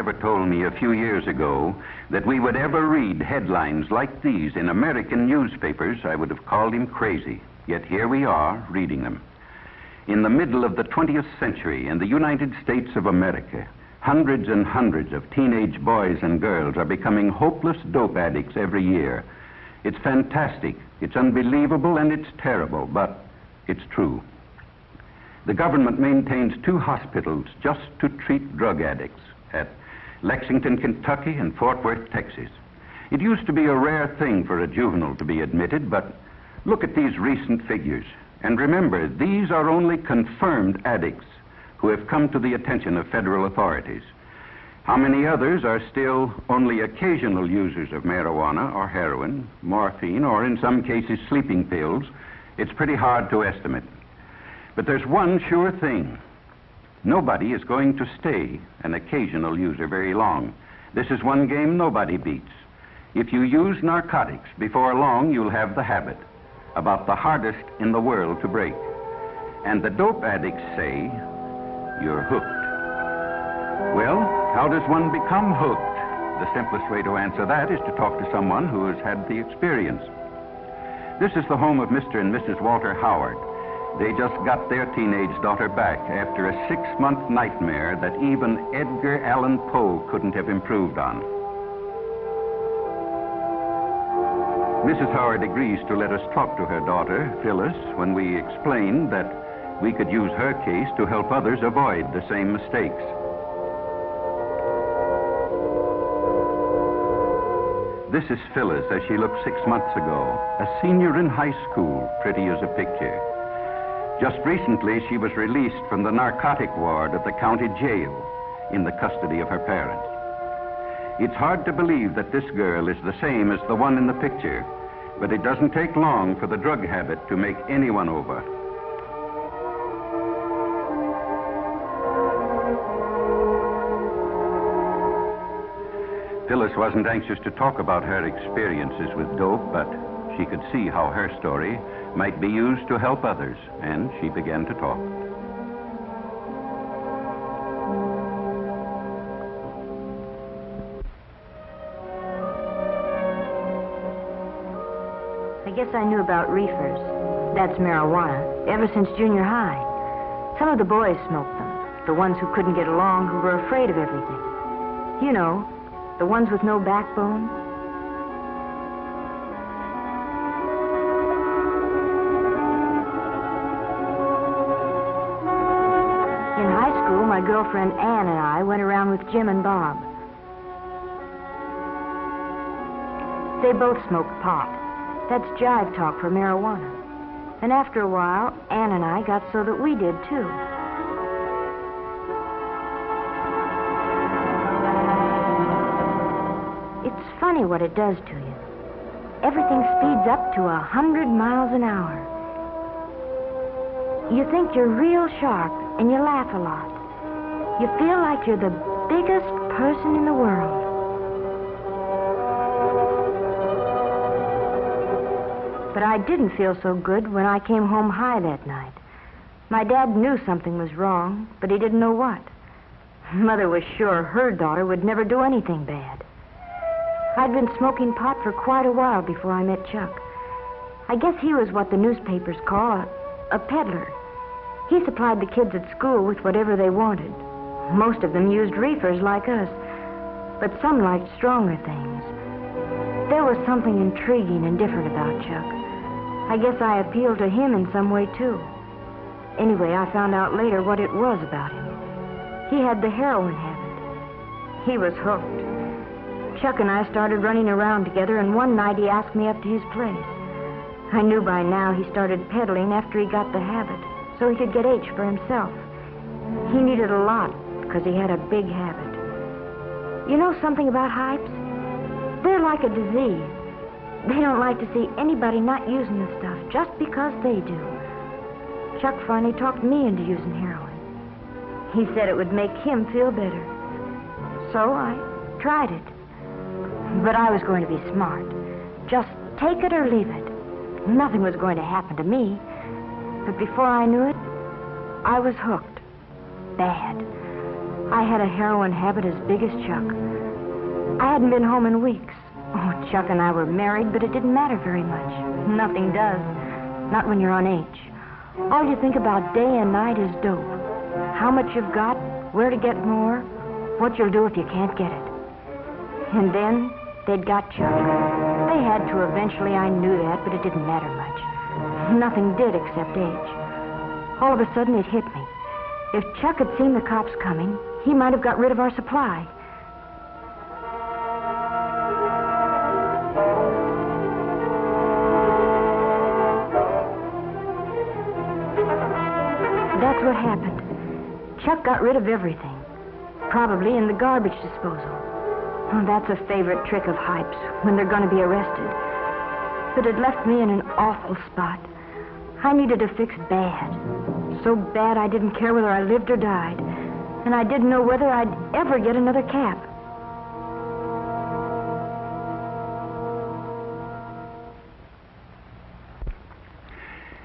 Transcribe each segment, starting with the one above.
ever told me a few years ago that we would ever read headlines like these in American newspapers, I would have called him crazy. Yet here we are, reading them. In the middle of the 20th century, in the United States of America, hundreds and hundreds of teenage boys and girls are becoming hopeless dope addicts every year. It's fantastic, it's unbelievable, and it's terrible, but it's true. The government maintains 2 hospitals just to treat drug addicts at Lexington, Kentucky and Fort Worth, Texas. It used to be a rare thing for a juvenile to be admitted, but look at these recent figures. And remember, these are only confirmed addicts who have come to the attention of federal authorities. How many others are still only occasional users of marijuana or heroin, morphine, or in some cases sleeping pills? It's pretty hard to estimate. But there's one sure thing. Nobody is going to stay an occasional user very long. This is one game nobody beats. If you use narcotics, before long you'll have the habit, about the hardest in the world to break. And the dope addicts say, you're hooked. Well, how does one become hooked? The simplest way to answer that is to talk to someone who has had the experience. This is the home of Mr. and Mrs. Walter Howard. They just got their teenage daughter back after a 6-month nightmare that even Edgar Allan Poe couldn't have improved on. Mrs. Howard agrees to let us talk to her daughter, Phyllis, when we explain that we could use her case to help others avoid the same mistakes. This is Phyllis as she looked 6 months ago, a senior in high school, pretty as a picture. Just recently, she was released from the narcotic ward of the county jail in the custody of her parents. It's hard to believe that this girl is the same as the one in the picture, but it doesn't take long for the drug habit to make anyone over. Phyllis wasn't anxious to talk about her experiences with dope, but she could see how her story might be used to help others, and she began to talk. I guess I knew about reefers, that's marijuana, ever since junior high. Some of the boys smoked them, the ones who couldn't get along, who were afraid of everything. You know, the ones with no backbone. In high school, my girlfriend Ann and I went around with Jim and Bob. They both smoked pot. That's jive talk for marijuana. And after a while, Ann and I got so that we did too. It's funny what it does to you. Everything speeds up to 100 miles an hour. You think you're real sharp and you laugh a lot. You feel like you're the biggest person in the world. But I didn't feel so good when I came home high that night. My dad knew something was wrong, but he didn't know what. Mother was sure her daughter would never do anything bad. I'd been smoking pot for quite a while before I met Chuck. I guess he was what the newspapers call a peddler. He supplied the kids at school with whatever they wanted. Most of them used reefers like us, but some liked stronger things. There was something intriguing and different about Chuck. I guess I appealed to him in some way, too. Anyway, I found out later what it was about him. He had the heroin habit. He was hooked. Chuck and I started running around together, and one night he asked me up to his place. I knew by now he started peddling after he got the habit, so he could get H for himself. He needed a lot because he had a big habit. You know something about hypes? They're like a disease. They don't like to see anybody not using the stuff just because they do. Chuck finally talked me into using heroin. He said it would make him feel better. So I tried it. But I was going to be smart. Just take it or leave it. Nothing was going to happen to me. But before I knew it, I was hooked. Bad. I had a heroin habit as big as Chuck. I hadn't been home in weeks. Oh, Chuck and I were married, but it didn't matter very much. Nothing does. Not when you're on H. All you think about day and night is dope. How much you've got, where to get more, what you'll do if you can't get it. And then they'd got Chuck. They had to eventually, I knew that, but it didn't matter much. Nothing did except H. All of a sudden, it hit me. If Chuck had seen the cops coming, he might have got rid of our supply. That's what happened. Chuck got rid of everything. Probably in the garbage disposal. Oh, that's a favorite trick of Hype's when they're going to be arrested. But it left me in an awful spot. I needed a fix bad. So bad I didn't care whether I lived or died. And I didn't know whether I'd ever get another cap.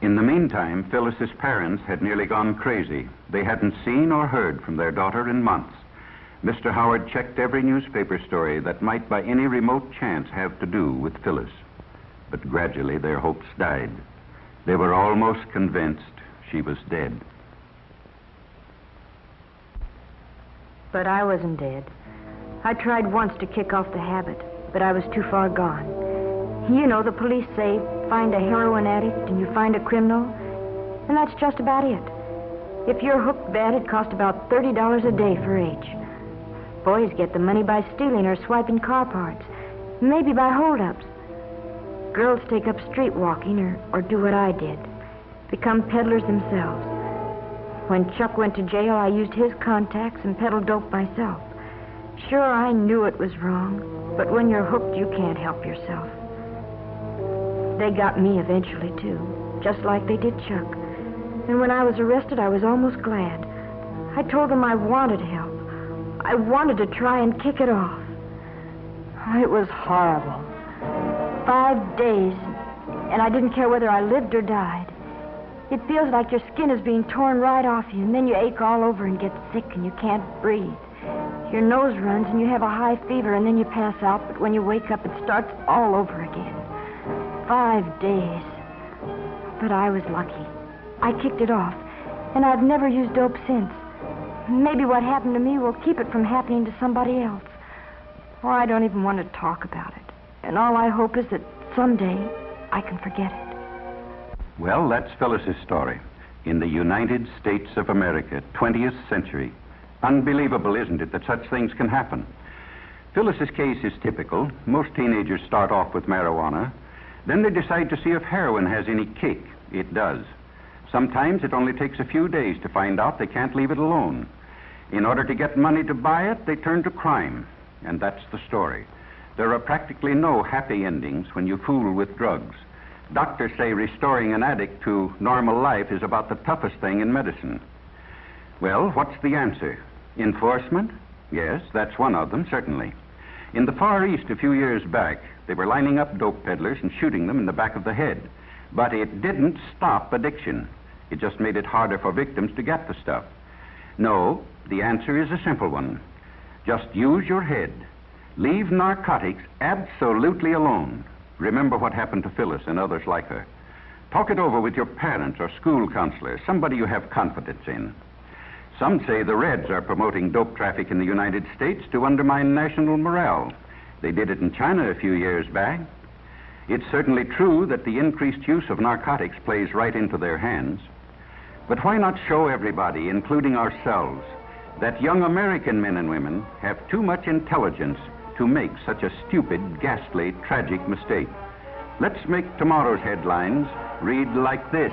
In the meantime, Phyllis's parents had nearly gone crazy. They hadn't seen or heard from their daughter in months. Mr. Howard checked every newspaper story that might by any remote chance have to do with Phyllis. But gradually their hopes died. They were almost convinced she was dead. But I wasn't dead. I tried once to kick off the habit, but I was too far gone. You know, the police say, find a heroin addict and you find a criminal, and that's just about it. If you're hooked bad, it costs about $30 a day for H. Boys get the money by stealing or swiping car parts, maybe by holdups. Girls take up street walking or do what I did, become peddlers themselves. When Chuck went to jail, I used his contacts and peddled dope myself. Sure, I knew it was wrong, but when you're hooked, you can't help yourself. They got me eventually, too, just like they did Chuck. And when I was arrested, I was almost glad. I told them I wanted help. I wanted to try and kick it off. It was horrible. 5 days, and I didn't care whether I lived or died. It feels like your skin is being torn right off you, and then you ache all over and get sick and you can't breathe. Your nose runs and you have a high fever, and then you pass out, but when you wake up, it starts all over again. 5 days. But I was lucky. I kicked it off, and I've never used dope since. Maybe what happened to me will keep it from happening to somebody else. Or I don't even want to talk about it. And all I hope is that someday I can forget it. Well, that's Phyllis's story. In the United States of America, 20th century. Unbelievable, isn't it, that such things can happen? Phyllis's case is typical. Most teenagers start off with marijuana. Then they decide to see if heroin has any kick. It does. Sometimes it only takes a few days to find out they can't leave it alone. In order to get money to buy it, they turn to crime. And that's the story. There are practically no happy endings when you fool with drugs. Doctors say restoring an addict to normal life is about the toughest thing in medicine. Well, what's the answer? Enforcement? Yes, that's one of them, certainly. In the Far East a few years back, they were lining up dope peddlers and shooting them in the back of the head. But it didn't stop addiction. It just made it harder for victims to get the stuff. No, the answer is a simple one. Just use your head. Leave narcotics absolutely alone. Remember what happened to Phyllis and others like her. Talk it over with your parents or school counselor, somebody you have confidence in. Some say the Reds are promoting dope traffic in the United States to undermine national morale. They did it in China a few years back. It's certainly true that the increased use of narcotics plays right into their hands. But why not show everybody, including ourselves, that young American men and women have too much intelligence to make such a stupid, ghastly, tragic mistake? Let's make tomorrow's headlines read like this.